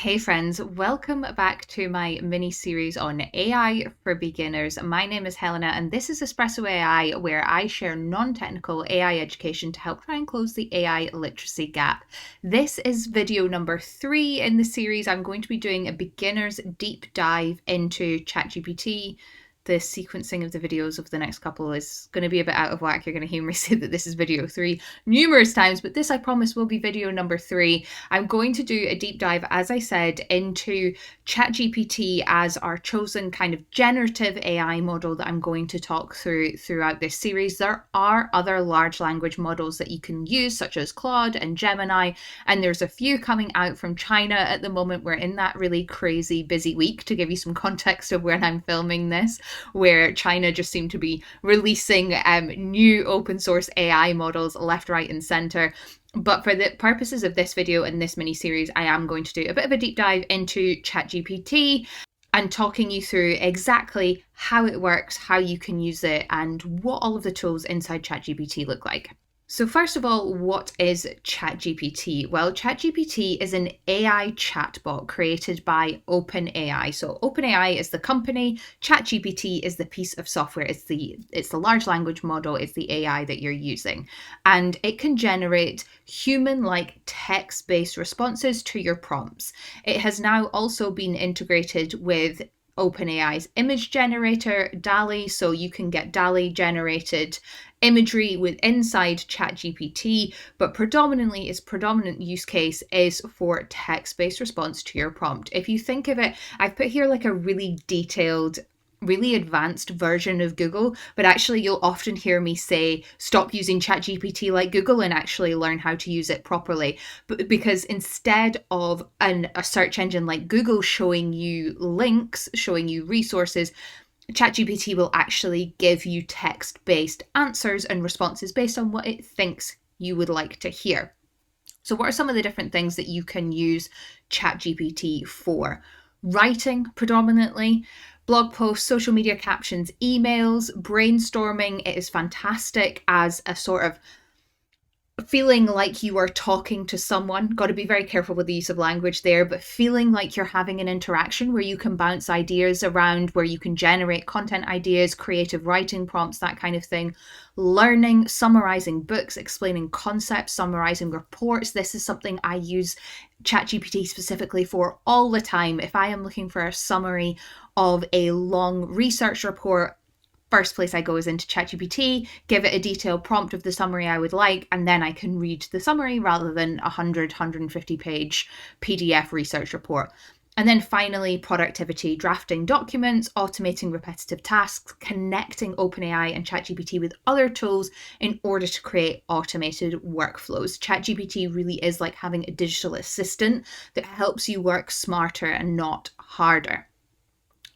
Hey friends, welcome back to my mini series on AI for beginners. My name is Helena and this is Espresso AI, where I share non-technical AI education to help try and close the AI literacy gap. This is video number 3 in the series. I'm going to be doing a beginner's deep dive into ChatGPT. The sequencing of the videos of the next couple is going to be a bit out of whack. You're going to hear me say that this is video 3 numerous times, but this I promise will be video number 3. I'm going to do a deep dive, as I said, into ChatGPT as our chosen kind of generative AI model that I'm going to talk through throughout this series. There are other large language models that you can use, such as Claude and Gemini, and there's a few coming out from China at the moment. We're in that really crazy busy week, to give you some context of when I'm filming this, where China just seemed to be releasing new open source AI models left, right, and center. But for the purposes of this video and this mini series, I am going to do a bit of a deep dive into ChatGPT and talking you through exactly how it works, how you can use it, and what all of the tools inside ChatGPT look like. So first of all, what is ChatGPT? Well, ChatGPT is an AI chatbot created by OpenAI. So OpenAI is the company, ChatGPT is the piece of software, it's the large language model, it's the AI that you're using. And it can generate human-like text-based responses to your prompts. It has now also been integrated with OpenAI's image generator, DALL-E, so you can get DALL-E generated imagery with inside ChatGPT, but its predominant use case is for text-based response to your prompt. If you think of it, I've put here like a really detailed, really advanced version of Google, but actually you'll often hear me say stop using ChatGPT like Google and actually learn how to use it properly. But because instead of a search engine like Google showing you links, showing you resources, ChatGPT will actually give you text-based answers and responses based on what it thinks you would like to hear. So what are some of the different things that you can use ChatGPT for? Writing predominantly, blog posts, social media captions, emails, brainstorming. It is fantastic as a sort of feeling like you are talking to someone. Got to be very careful with the use of language there, but feeling like you're having an interaction where you can bounce ideas around, where you can generate content ideas, creative writing prompts, that kind of thing. Learning, summarizing books, explaining concepts, summarizing reports. This is something I use ChatGPT specifically for all the time. If I am looking for a summary of a long research report, first place I go is into ChatGPT, give it a detailed prompt of the summary I would like, and then I can read the summary rather than 150 page PDF research report. And then finally, productivity, drafting documents, automating repetitive tasks, connecting OpenAI and ChatGPT with other tools in order to create automated workflows. ChatGPT really is like having a digital assistant that helps you work smarter and not harder.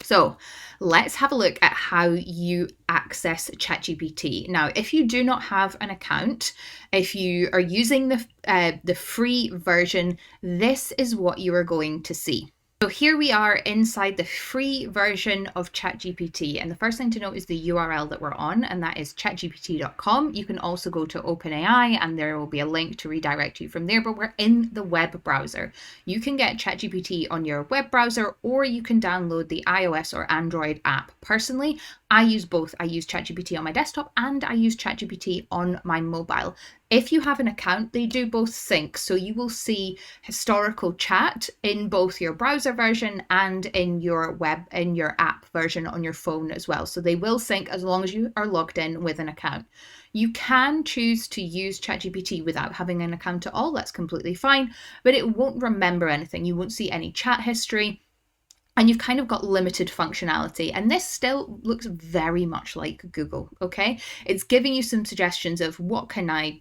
So let's have a look at how you access ChatGPT. Now, if you do not have an account, if you are using the free version, this is what you are going to see. So here we are inside the free version of ChatGPT, and the first thing to note is the URL that we're on, and that is chatgpt.com. You can also go to OpenAI and there will be a link to redirect you from there, but we're in the web browser. You can get ChatGPT on your web browser, or you can download the iOS or Android app. Personally, I use both. I use ChatGPT on my desktop and I use ChatGPT on my mobile. If you have an account, they do both sync. So you will see historical chat in both your browser version and in your app version on your phone as well. So they will sync as long as you are logged in with an account. You can choose to use ChatGPT without having an account at all. That's completely fine, but it won't remember anything. You won't see any chat history. And you've kind of got limited functionality. And this still looks very much like Google, okay? It's giving you some suggestions of what can I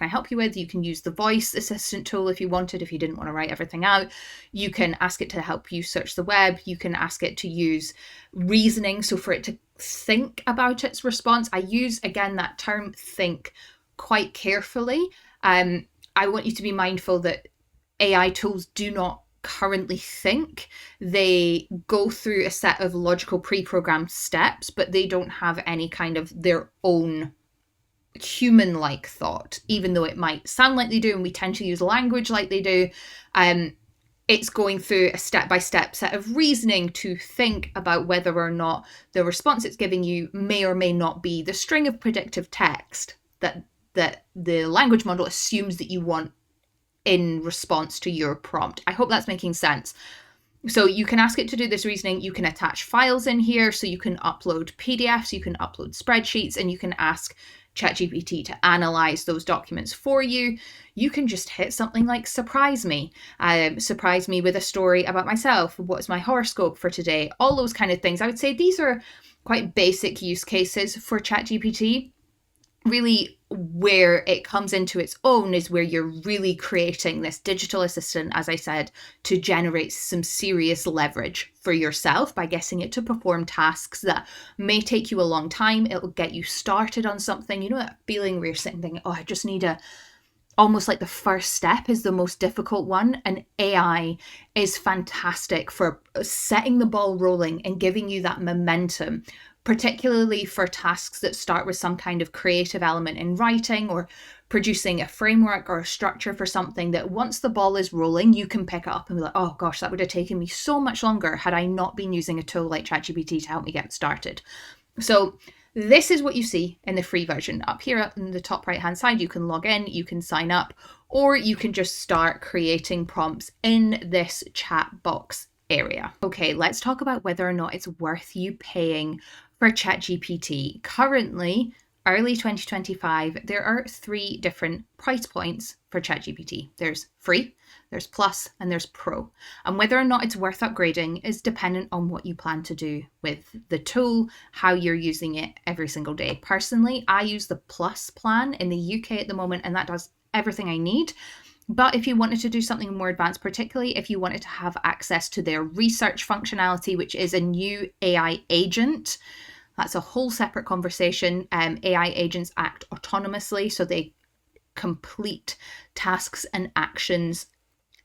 help you with? You can use the voice assistant tool if you wanted, if you didn't want to write everything out. You can ask it to help you search the web. You can ask it to use reasoning, so for it to think about its response. I use, again, that term think quite carefully. I want you to be mindful that AI tools do not currently think. They go through a set of logical pre-programmed steps, but they don't have any kind of their own human-like thought, even though it might sound like they do, and we tend to use language like they do. it's going through a step-by-step set of reasoning to think about whether or not the response it's giving you may or may not be the string of predictive text that the language model assumes that you want in response to your prompt. I hope that's making sense. So you can ask it to do this reasoning. You can attach files in here. So you can upload PDFs, you can upload spreadsheets, and you can ask ChatGPT to analyze those documents for you. You can just hit something like surprise me with a story about myself. What's my horoscope for today? All those kind of things. I would say these are quite basic use cases for ChatGPT. Really, where it comes into its own is where you're really creating this digital assistant, as I said, to generate some serious leverage for yourself by getting it to perform tasks that may take you a long time. It'll get you started on something. You know that feeling where you're sitting thinking, oh, I just need almost like the first step is the most difficult one. And AI is fantastic for setting the ball rolling and giving you that momentum, particularly for tasks that start with some kind of creative element in writing or producing a framework or a structure for something that once the ball is rolling, you can pick it up and be like, oh gosh, that would have taken me so much longer had I not been using a tool like ChatGPT to help me get started. So this is what you see in the free version. Up here in the top right hand side, you can log in, you can sign up, or you can just start creating prompts in this chat box area. Okay, let's talk about whether or not it's worth you paying for ChatGPT. Currently, early 2025, there are 3 different price points for ChatGPT. There's free, there's plus, and there's pro. And whether or not it's worth upgrading is dependent on what you plan to do with the tool, how you're using it every single day. Personally, I use the plus plan in the UK at the moment, and that does everything I need. But if you wanted to do something more advanced, particularly if you wanted to have access to their research functionality, which is a new AI agent, that's a whole separate conversation. AI agents act autonomously, so they complete tasks and actions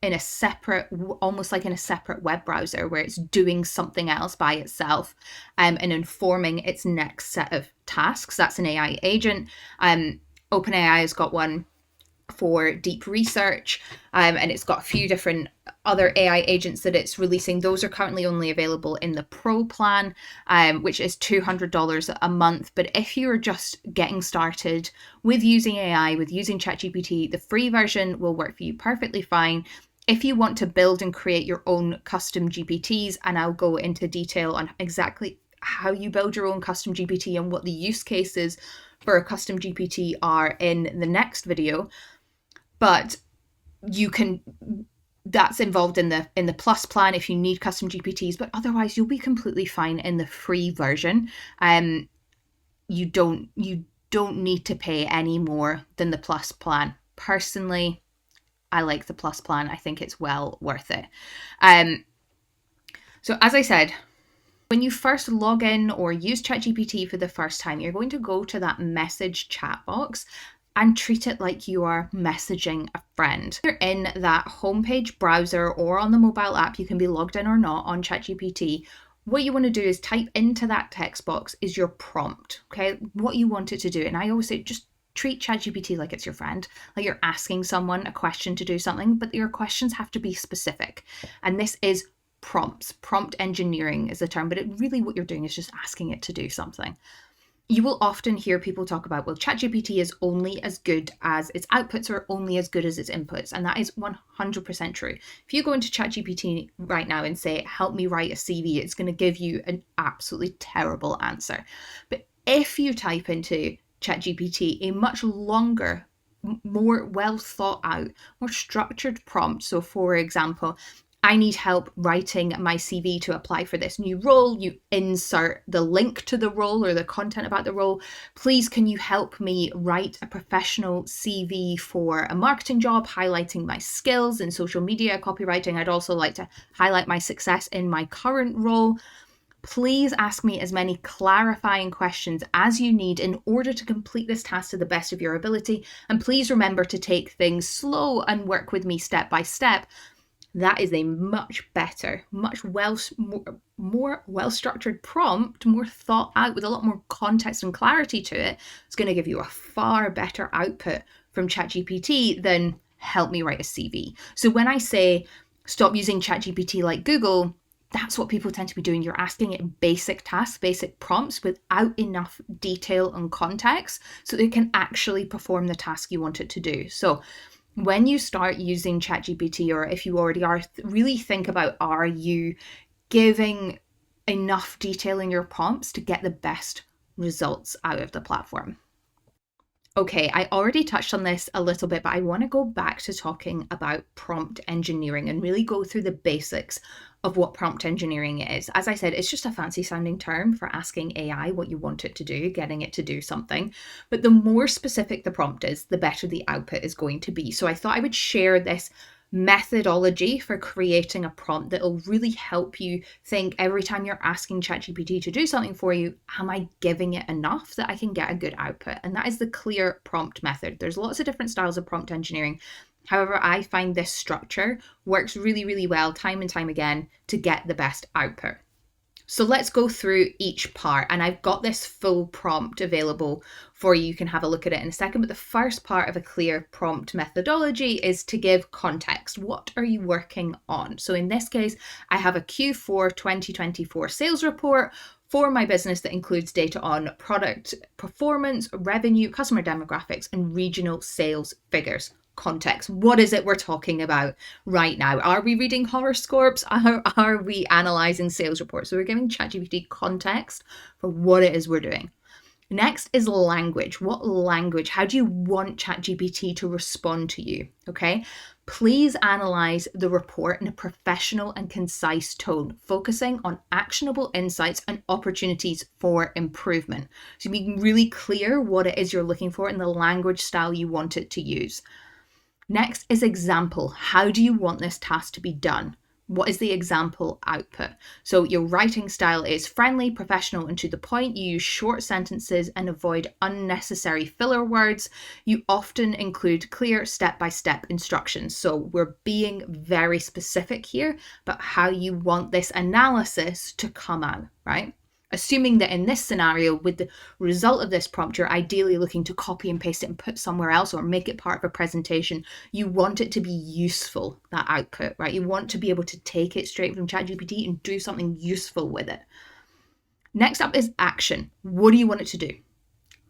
in a separate, almost like in a separate web browser where it's doing something else by itself and informing its next set of tasks. That's an AI agent. OpenAI has got one for deep research, and it's got a few different other AI agents that it's releasing. Those are currently only available in the Pro plan, which is $200 a month. But if you're just getting started with using AI, with using ChatGPT, the free version will work for you perfectly fine. If you want to build and create your own custom GPTs, and I'll go into detail on exactly how you build your own custom GPT and what the use cases for a custom GPT are in the next video. But you can, that's involved in the plus plan if you need custom GPTs, but otherwise you'll be completely fine in the free version. You don't need to pay any more than the plus plan. Personally, I like the plus plan. I think it's well worth it. So as I said, when you first log in or use ChatGPT for the first time, you're going to go to that message chat box and treat it like you are messaging a friend. You're in that homepage browser or on the mobile app, you can be logged in or not on ChatGPT. What you want to do is type into that text box is your prompt, okay? What you want it to do. And I always say, just treat ChatGPT like it's your friend, like you're asking someone a question to do something, but your questions have to be specific. And this is prompts. Prompt engineering is the term, but really what you're doing is just asking it to do something. You will often hear people talk about, well, ChatGPT is only as good as its outputs or only as good as its inputs. And that is 100% true. If you go into ChatGPT right now and say, help me write a CV, it's going to give you an absolutely terrible answer. But if you type into ChatGPT a much longer, more well thought out, more structured prompt. So for example, I need help writing my CV to apply for this new role. You insert the link to the role or the content about the role. Please, can you help me write a professional CV for a marketing job, highlighting my skills in social media, copywriting? I'd also like to highlight my success in my current role. Please ask me as many clarifying questions as you need in order to complete this task to the best of your ability. And please remember to take things slow and work with me step by step. That is a much better, much more well-structured prompt, more thought out with a lot more context and clarity to it. It's going to give you a far better output from ChatGPT than help me write a CV. So when I say Stop using ChatGPT like Google. That's what people tend to be doing. You're asking it basic tasks, basic prompts without enough detail and context so that it can actually perform the task you want it to do. So when you start using ChatGPT, or if you already are, really think about, are you giving enough detail in your prompts to get the best results out of the platform? Okay, I already touched on this a little bit, but I want to go back to talking about prompt engineering and really go through the basics of what prompt engineering is. As I said, it's just a fancy sounding term for asking AI what you want it to do, getting it to do something. But the more specific the prompt is, the better the output is going to be. So I thought I would share this methodology for creating a prompt that will really help you think every time you're asking ChatGPT to do something for you, am I giving it enough that I can get a good output? And that is the clear prompt method. There's lots of different styles of prompt engineering. However, I find this structure works really, really well time and time again to get the best output. So let's go through each part, and I've got this full prompt available for you. You can have a look at it in a second, but the first part of a clear prompt methodology is to give context. What are you working on? So in this case, I have a Q4 2024 sales report for my business that includes data on product performance, revenue, customer demographics, and regional sales figures. Context. What is it we're talking about right now? Are we reading horoscopes? Are we analyzing sales reports? So we're giving ChatGPT context for what it is we're doing. Next is language. What language? How do you want ChatGPT to respond to you? Okay. Please analyze the report in a professional and concise tone, focusing on actionable insights and opportunities for improvement. So being really clear what it is you're looking for in the language style you want it to use. Next is example. How do you want this task to be done? What is the example output? So your writing style is friendly, professional, and to the point. You use short sentences and avoid unnecessary filler words. You often include clear step-by-step instructions. So we're being very specific here about how you want this analysis to come out, right? Assuming that in this scenario, with the result of this prompt, you're ideally looking to copy and paste it and put somewhere else or make it part of a presentation. You want it to be useful, that output, right? You want to be able to take it straight from ChatGPT and do something useful with it. Next up is action. What do you want it to do?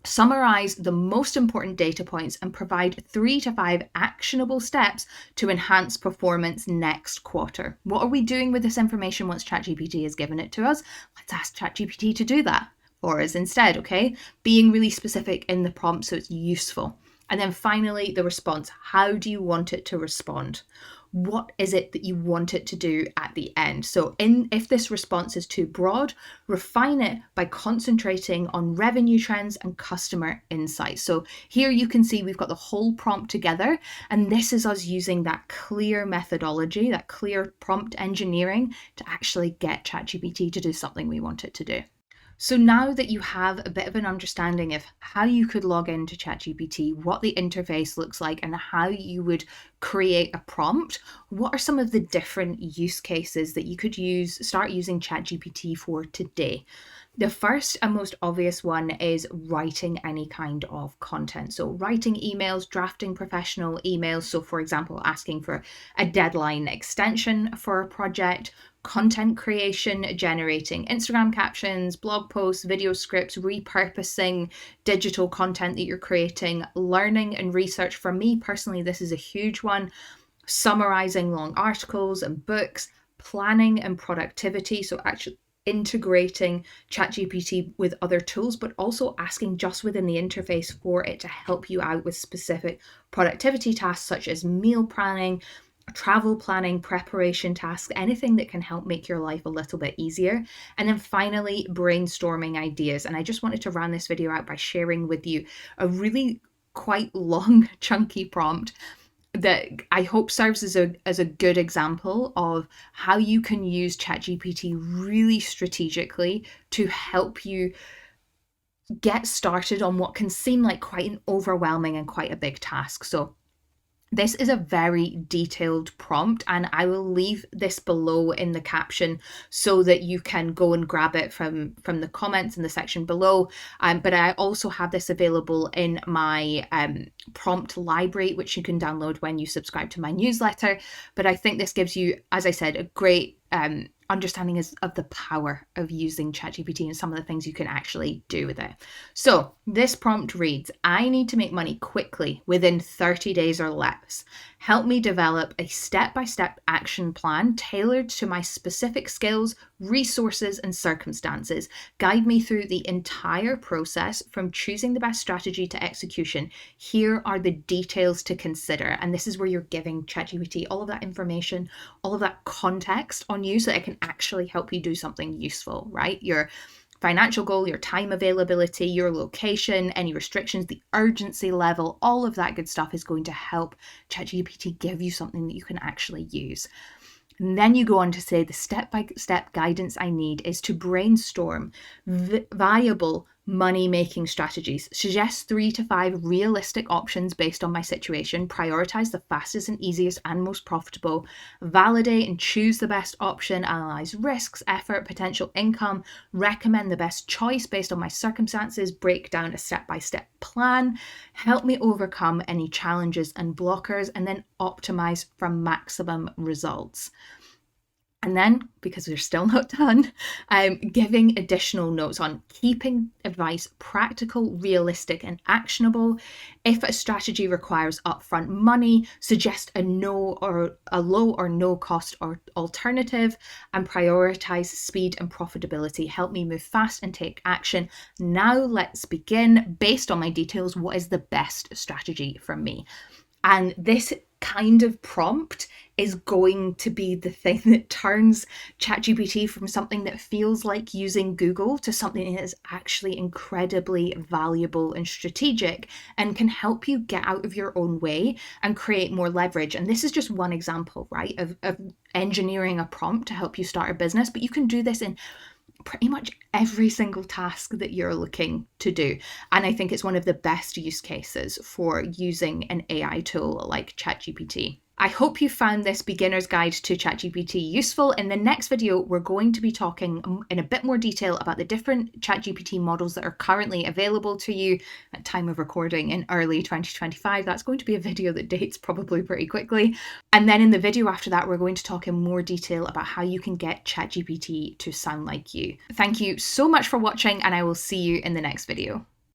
Summarize the most important data points and provide 3 to 5 actionable steps to enhance performance next quarter. What are we doing with this information once ChatGPT has given it to us? Let's ask ChatGPT to do that for us instead, okay? Being really specific in the prompt so it's useful. And then finally, the response. How do you want it to respond? What is it that you want it to do at the end? So if this response is too broad, refine it by concentrating on revenue trends and customer insights. So here you can see we've got the whole prompt together, and this is us using that clear methodology, that clear prompt engineering to actually get ChatGPT to do something we want it to do. So now that you have a bit of an understanding of how you could log into ChatGPT, what the interface looks like, and how you would create a prompt, what are some of the different use cases that you could start using ChatGPT for today? The first and most obvious one is writing any kind of content. So writing emails, drafting professional emails. So for example, asking for a deadline extension for a project, content creation, generating Instagram captions, blog posts, video scripts, repurposing digital content that you're creating, learning and research. For me personally, this is a huge one. Summarizing long articles and books, planning and productivity. So actually integrating ChatGPT with other tools, but also asking just within the interface for it to help you out with specific productivity tasks such as meal planning, travel planning, preparation tasks, anything that can help make your life a little bit easier. And then finally, brainstorming ideas. And I just wanted to round this video out by sharing with you a really quite long, chunky prompt that I hope serves as a good example of how you can use ChatGPT really strategically to help you get started on what can seem like quite an overwhelming and quite a big task. So This is a very detailed prompt, and I will leave this below in the caption so that you can go and grab it from the comments in the section below. But I also have this available in my prompt library, which you can download when you subscribe to my newsletter. But I think this gives you, as I said, a great understanding of the power of using ChatGPT and some of the things you can actually do with it. So this prompt reads, I need to make money quickly within 30 days or less. Help me develop a step-by-step action plan tailored to my specific skills, resources, and circumstances. Guide me through the entire process from choosing the best strategy to execution. Here are the details to consider. And this is where you're giving ChatGPT all of that information, all of that context on you so that it can actually help you do something useful, right? Your financial goal, your time availability, your location, any restrictions, the urgency level, all of that good stuff is going to help ChatGPT give you something that you can actually use. And then you go on to say the step-by-step guidance I need is to brainstorm viable money-making strategies. Suggest 3 to 5 realistic options based on my situation. Prioritize the fastest and easiest and most profitable. Validate and choose the best option. Analyze risks, effort, potential income. Recommend the best choice based on my circumstances. Break down a step-by-step plan. Help me overcome any challenges and blockers. And then optimize for maximum results. And then, because we're still not done, giving additional notes on keeping advice practical, realistic, and actionable. If a strategy requires upfront money, suggest a low or no cost or alternative, and prioritize speed and profitability. Help me move fast and take action. Now let's begin. Based on my details, what is the best strategy for me? And this kind of prompt is going to be the thing that turns ChatGPT from something that feels like using Google to something that is actually incredibly valuable and strategic and can help you get out of your own way and create more leverage. And this is just one example, right, of engineering a prompt to help you start a business, but you can do this in pretty much every single task that you're looking to do. And I think it's one of the best use cases for using an AI tool like ChatGPT. I hope you found this beginner's guide to ChatGPT useful. In the next video, we're going to be talking in a bit more detail about the different ChatGPT models that are currently available to you at time of recording in early 2025. That's going to be a video that dates probably pretty quickly. And then in the video after that, we're going to talk in more detail about how you can get ChatGPT to sound like you. Thank you so much for watching, and I will see you in the next video.